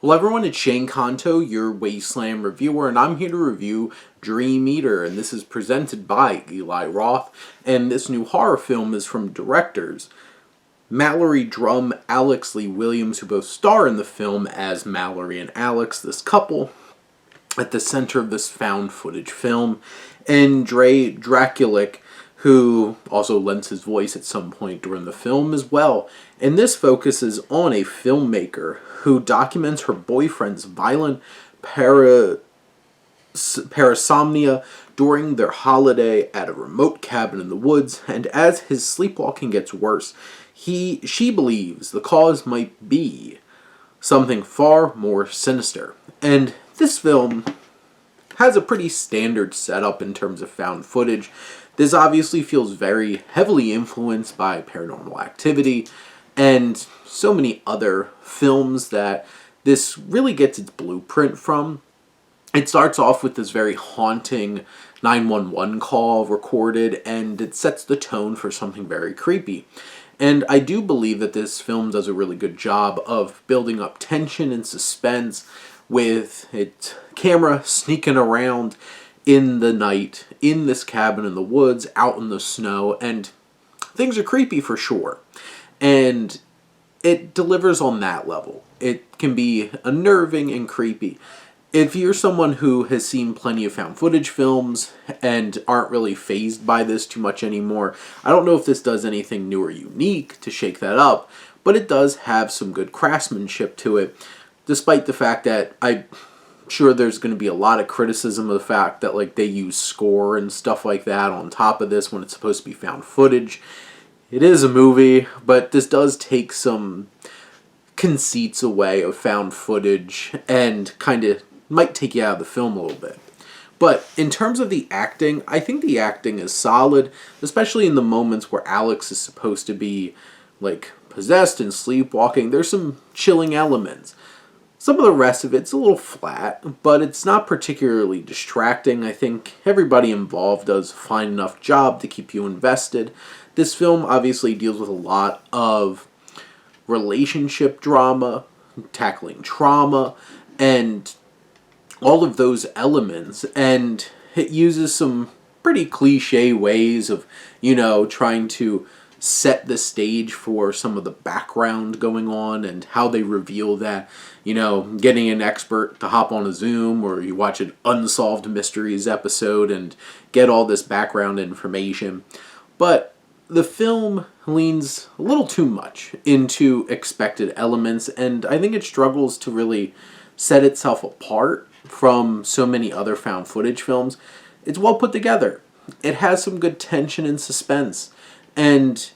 Hello everyone, it's Shane Kanto, your Wasteland reviewer, and I'm here to review Dream Eater, and this is presented by Eli Roth, and this new horror film is from directors Mallory Drum, Alex Lee Williams, who both star in the film as Mallory and Alex, this couple at the center of this found footage film, and Dre Draculic, who also lends his voice at some point during the film as well. And this focuses on a filmmaker who documents her boyfriend's violent parasomnia during their holiday at a remote cabin in the woods, and as his sleepwalking gets worse, she believes the cause might be something far more sinister. And this film has a pretty standard setup in terms of found footage. This obviously feels very heavily influenced by Paranormal Activity and so many other films that this really gets its blueprint from. It starts off with this very haunting 911 call recorded, and it sets the tone for something very creepy. And I do believe that this film does a really good job of building up tension and suspense with its camera sneaking around in the night, in this cabin in the woods, out in the snow, and things are creepy for sure. And it delivers on that level. It can be unnerving and creepy. If you're someone who has seen plenty of found footage films and aren't really fazed by this too much anymore, I don't know if this does anything new or unique to shake that up, but it does have some good craftsmanship to it, despite the fact that I'm sure there's going to be a lot of criticism of the fact that they use score and stuff like that on top of this when it's supposed to be found footage. It is a movie, but this does take some conceits away of found footage and kind of might take you out of the film a little bit. But in terms of the acting, I think the acting is solid, especially in the moments where Alex is supposed to be possessed and sleepwalking. There's some chilling elements. Some of the rest of it's a little flat, but it's not particularly distracting. I think everybody involved does a fine enough job to keep you invested. This film obviously deals with a lot of relationship drama, tackling trauma, and all of those elements, and it uses some pretty cliche ways of, trying to set the stage for some of the background going on and how they reveal that, getting an expert to hop on a Zoom, or you watch an Unsolved Mysteries episode and get all this background information. But the film leans a little too much into expected elements, and I think it struggles to really set itself apart from so many other found footage films. It's well put together. It has some good tension and suspense, and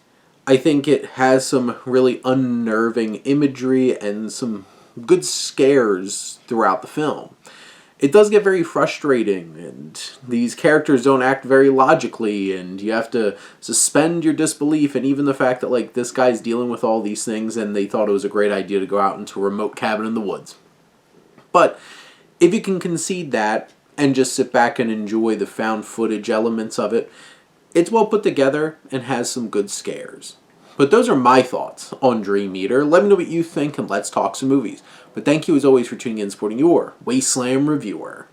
I think it has some really unnerving imagery and some good scares throughout the film. It does get very frustrating, and these characters don't act very logically, and you have to suspend your disbelief, and even the fact that this guy's dealing with all these things and they thought it was a great idea to go out into a remote cabin in the woods. But if you can concede that and just sit back and enjoy the found footage elements of it, it's well put together and has some good scares. But those are my thoughts on Dream Eater. Let me know what you think, and let's talk some movies. But thank you as always for tuning in and supporting your Wasteland reviewer.